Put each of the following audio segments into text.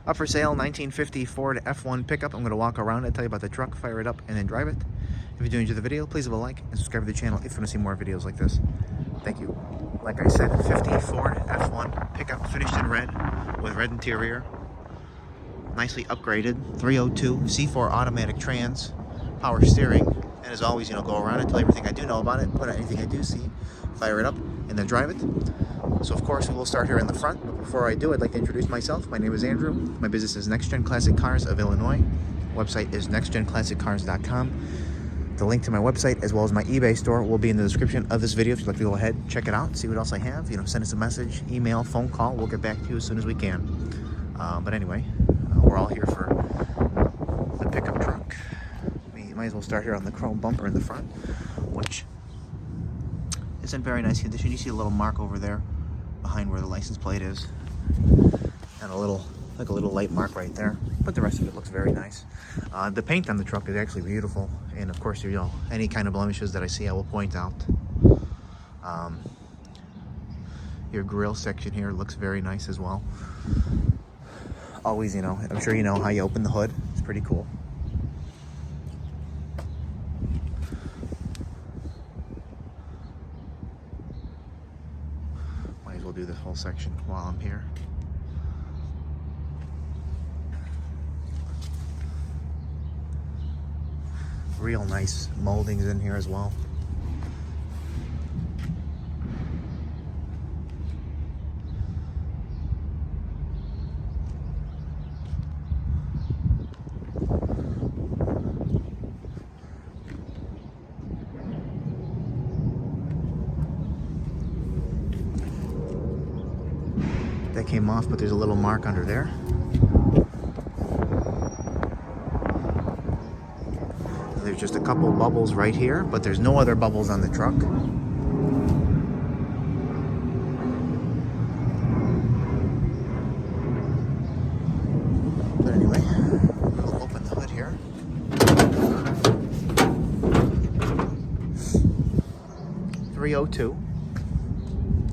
Up for sale, 1950 Ford F-1 pickup. I'm going to walk around and tell you about the truck, fire it up, and then drive it. If you do enjoy the video, please leave a like and subscribe to the channel if you want to see more videos like this. Thank you. Like I said, 50 Ford F-1 pickup, finished in red with red interior. Nicely upgraded, 302 C4 automatic trans, power steering, and as always, go around and tell you everything I do know about it, put out anything I do see, fire it up, and then drive it. So of course, we will start here in the front, but before I do, I'd like to introduce myself. My name is Andrew. My business is Next Gen Classic Cars of Illinois. Website is nextgenclassiccars.com. The link to my website as well as my eBay store will be in the description of this video. If you'd like to go ahead, check it out, see what else I have. Send us a message, email, phone call. We'll get back to you as soon as we can. But anyway, we're all here for the pickup truck. We might as well start here on the chrome bumper in the front, which is in very nice condition. You see a little mark over there behind where the license plate is, and a little light mark right there, but the rest of it looks very nice. The paint on the truck is actually beautiful, and of course, any kind of blemishes that I see, I will point out. Your grill section here looks very nice as well. Always, I'm sure you know how you open the hood. It's pretty cool. Might as well do this whole section while I'm here. Real nice moldings in here as well. That came off, but there's a little mark under there. There's just a couple bubbles right here, but there's no other bubbles on the truck. But anyway, we'll open the hood here. .302.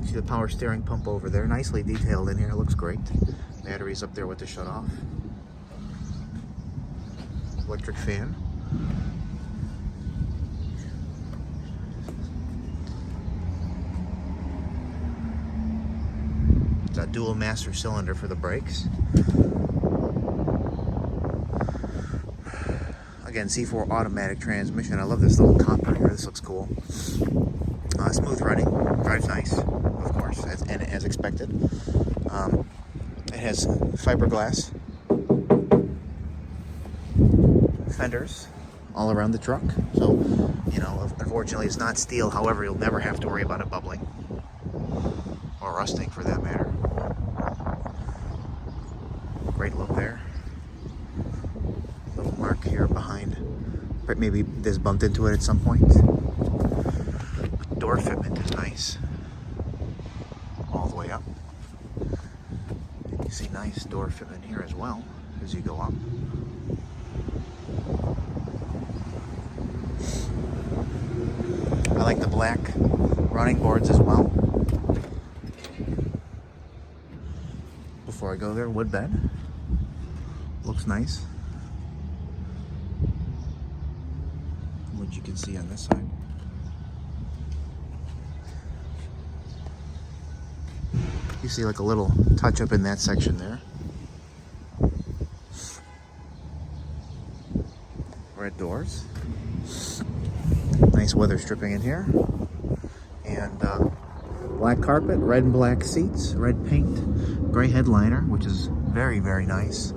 See the power steering pump over there, nicely detailed in here. It looks great. Batteries up there with the shut off. Electric fan. It's a dual master cylinder for the brakes. Again, C4 automatic transmission. I love this little copper here. This looks cool. Smooth running. Drives nice, of course, as expected. It has fiberglass fenders all around the truck. So, unfortunately it's not steel. However, you'll never have to worry about it bubbling or rusting for that matter. Great look there. Little mark here behind. Maybe this bumped into it at some point. Door fitment is nice. All the way up. You see nice door fitment here as well as you go up. I like the black running boards as well. Before I go there, wood bed. Looks nice. What you can see on this side. You see like a little touch up in that section there. Red doors. Nice weather stripping in here. And black carpet, red and black seats, red paint, gray headliner, which is very, very nice.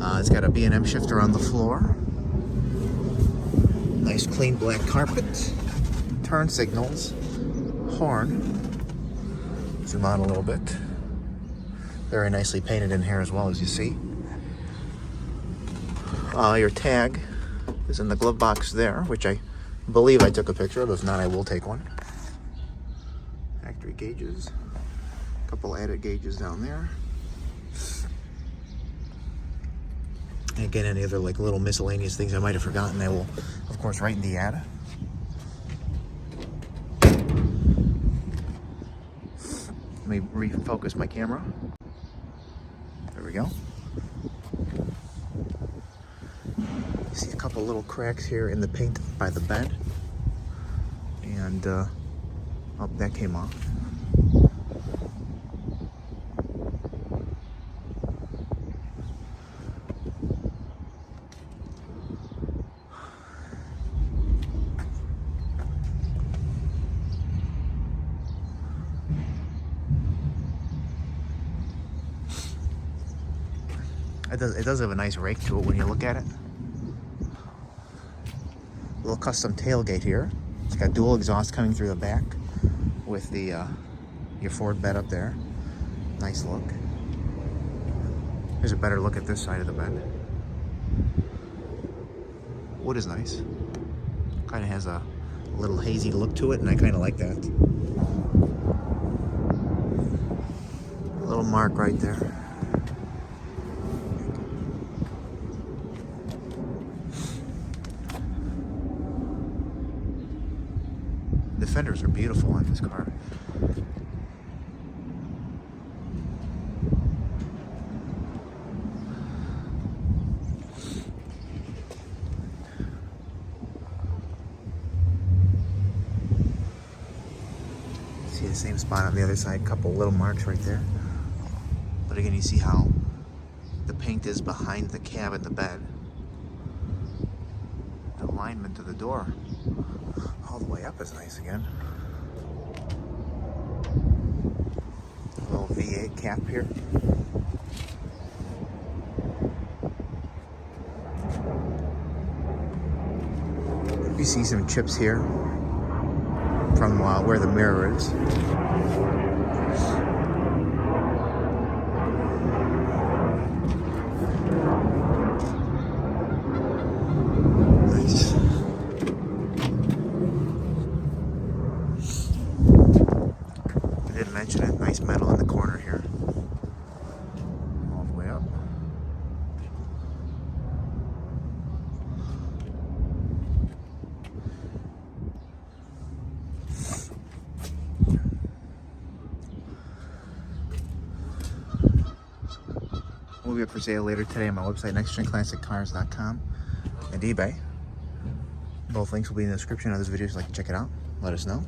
It's got a B&M shifter on the floor. Nice clean black carpet. Turn signals. Horn. Zoom out a little bit. Very nicely painted in here as well, as you see. Your tag is in the glove box there, which I believe I took a picture of. If not, I will take one. Factory gauges. A couple added gauges down there. And again, any other little miscellaneous things I might have forgotten, I will, of course, write in the ad. Let me refocus my camera. There we go. couple little cracks here in the paint by the bed. And, oh, that came off. It does have a nice rake to it when you look at it. A little custom tailgate here. It's got dual exhaust coming through the back with the your Ford bed up there. Nice look. Here's a better look at this side of the bed. Wood is nice. Kind of has a little hazy look to it, and I kind of like that. A little mark right there. The fenders are beautiful on this car. See the same spot on the other side, couple little marks right there. But again, you see how the paint is behind the cab and the bed. The alignment to the door all the way up is nice again. A little V8 cap here. You see some chips here from where the mirror is. Nice. I didn't mention it. Nice metal in the corner here. All the way up. Will be up for sale later today on my website, nextgenclassiccars.com and eBay. Both links will be in the description of this video if you'd like to check it out. Let us know.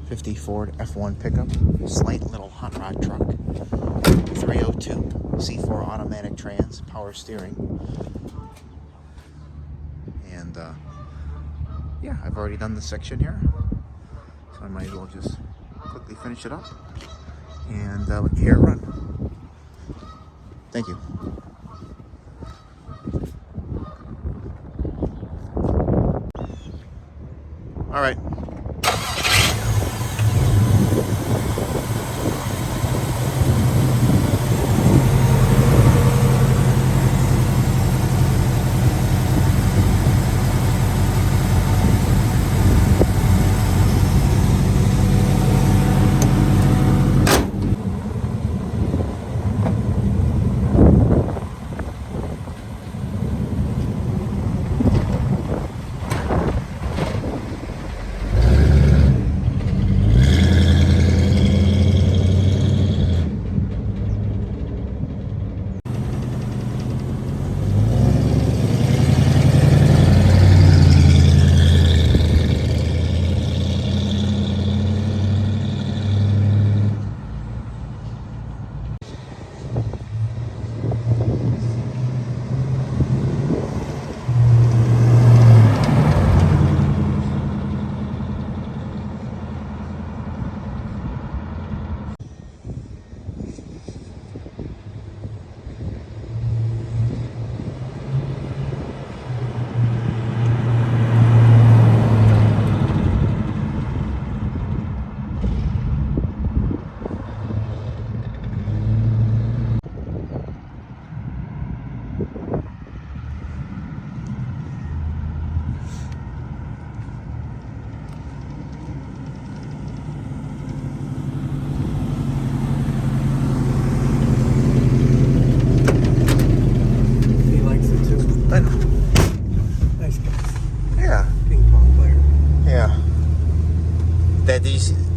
50 Ford F-1 pickup, slight little hot rod truck, 302 C4 automatic trans, power steering. And yeah, I've already done this section here, so I might as well just quickly finish it up and hear it run. Thank you. All right.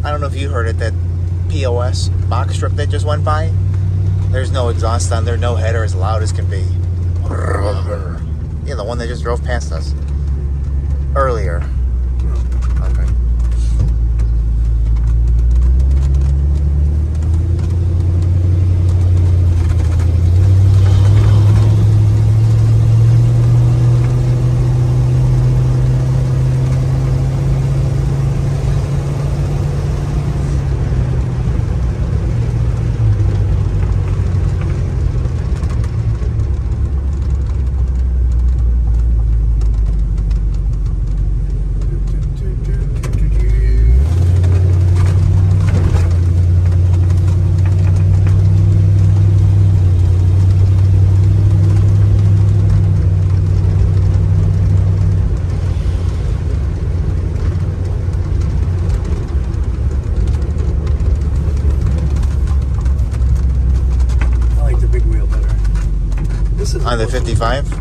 I don't know if you heard it, that POS box strip that just went by. There's no exhaust on there, no header, as loud as can be. Yeah, the one that just drove past us earlier. Okay. On the 55? Yeah.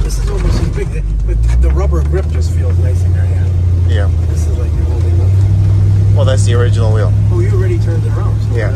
This is almost as big, but the rubber grip just feels nice in your hand. Yeah. This is like you're holding up. Well, that's the original wheel. Oh, you already turned it around. So Yeah.